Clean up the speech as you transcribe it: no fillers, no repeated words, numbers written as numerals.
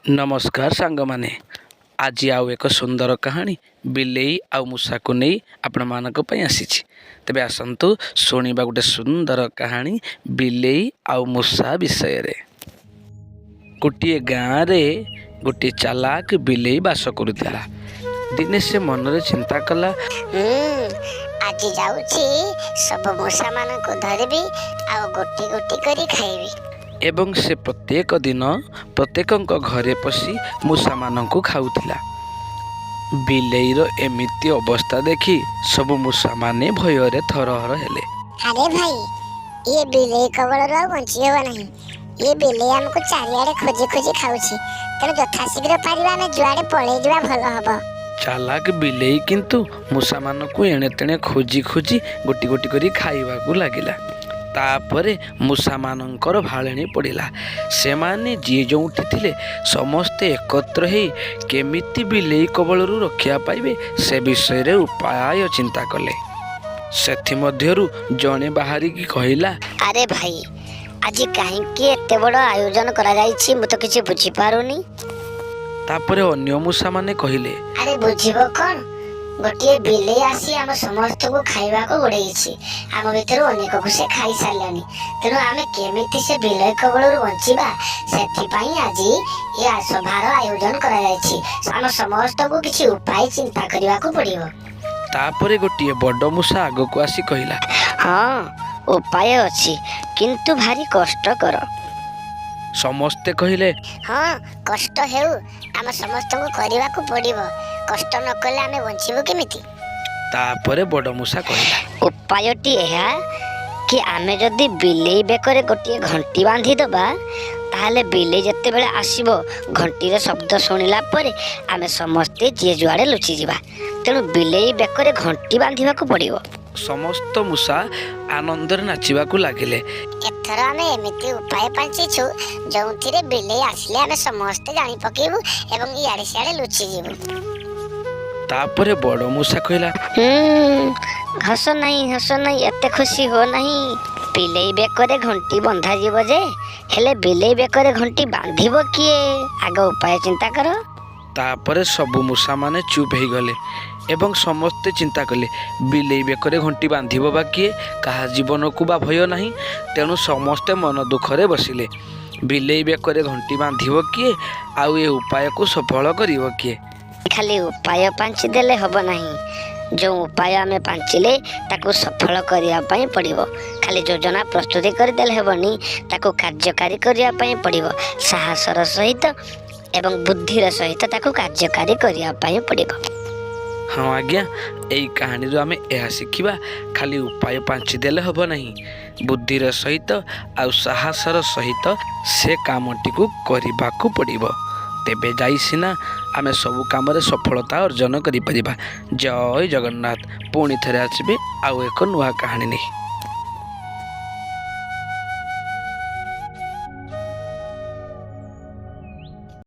नमस्कार सांग माने आज आउ एक सुंदर कहानी बिलेई आउ मूषा को नहीं आपण मानक पई आसीछि। तेबे आसंतु शुणिबा गोटे सुंदर कहानी बिलेई आउ मूषा विषय रे। गोटे गाँव रे गोटे चालाक बिलेई बास करुथिला। दिने से मन रे चिंता कला, आज जाउछि सब मूषा मान को धरबी आ गोटी गोटी करी खाइबी। एवं से प्रत्येक दिन प्रत्येक घरे पशि मूषा मानक खाऊथिला। बिलेईर एमिति अवस्था देखि सब मूषा माने भୟରେ थरहर हेले। अरे भाई, ये बिलेई कबल बंची हो नहीं। ये बिलेई हमको चारियाडे खोजी खोजी खाउछि, तेणु यथाशीघ्र पारिबा आमे जुआडे पळेई जिबा भल हबो। चालाक बिलेई किंतु मूषा मानक एणे तेणे खोजी खोजी गोटी गोटी करी खाइबाकू लागिला। तापरे मूषा मानकर भाळेणी पड़िला। सेमाने जी जोउठी थिले समस्ते एकत्र हे केमिति बिलेई कबलरू रक्षा पाइबे से विषय रे उपाय चिंता कले। सेथि मध्यरु जणे बाहरी की कहिला, अरे भाई, आज काहे के एते बड़ आयोजन करा जाईछि म तो किछि बुझी पारुनी। तापरे अन्य मूषा माने कहिले, अरे बुझिबो कोन, गोटे बिलेई आसी आम समस्त को खाइबा को गोड़ेइछि। आम भितर अनेक को से खाई सारलानी, तेणु आमे केमिति से बिलेई कबलरू बंचिबा सेथि पई आज ये सभार आयोजन करा जाईछि। आम समस्त को किछि उपाय चिंता करिवा को पड़िबो। तापरे गोटे बड़ मूषा आगो को आसी कहिला, हाँ उपाय अछि, किंतु भारी कष्टकर। समस्ते कहिले, हाँ कष्ट हेउ, आम समस्त को करिवा को पड़िबो। कष्ट न कले आमे बंचिबो केमिति। तापरे बड़ मूषा कहिला, उपायटी एहा कि आमे जदि बिलेई बेकरे गोटे घंटी बांधी दबा, ताहले बिलेई जत्ते बेले आसीबो घंटीर शब्द सुनिला परे आमे समस्ते जे जुआडे लुचि जिबा। तेणु बिलेई बेकरे घंटी बांधिबा को पड़िबो। समस्त मूषा आनंदरे नाचिबाकू लागिले। एथर आमे एमिति उपाय पांचिछु जोंथिरे बिलेई आसिले आमे समस्ते जानि पकेबु एवं इयाडे सियाडे लुचि जिबु। तापरे बड़ मूषा कहिला, हस नहीं एते खुशी हो नहीं। बिलेई बेकरे घंटी बंधा जीव जे, हेले बिलेई बेकरे घंटी बांधिबो किए? आग उपाय चिंता करो। तापरे सब मूषा माने चुप हो गले एवं समस्ते चिंता कले, बिलेई बेकरे घंटी बांधिबो बा किए? कहा जीवन को बा भय नहीं। तेणु समस्ते मन दुखरे बसिले। बिलेई बेकरे घंटी बांधिबो किए? आउ ए उपाय को सफल करिवो किए? खाली उपाय पांची देले हब नहीं, जो उपाय आमे पांचिले ताको सफल करिया पई पड़िबो। खाली योजना प्रस्तुति कर देले हेबनी, ताको कार्यकारी करिया पई पड़िबो। साहसर सहित एवं बुद्धिर सहित ताको कार्यकारी करिया पई पड़िबो। हाँ आज्ञा, एई कहानी रो आमे एहा सिखिबा, खाली उपाय पांची देले हब नहीं, बुद्धिर सहित आउ साहसर सहित से कामटी को करिबाकू पड़िबो। तेबे जाई सिना आमे सबु काम रे सफलता अर्जन करि परिबा। जय जगन्नाथ। पुणी थरे आसीबे आउ एक नुआ कहानी नहीं।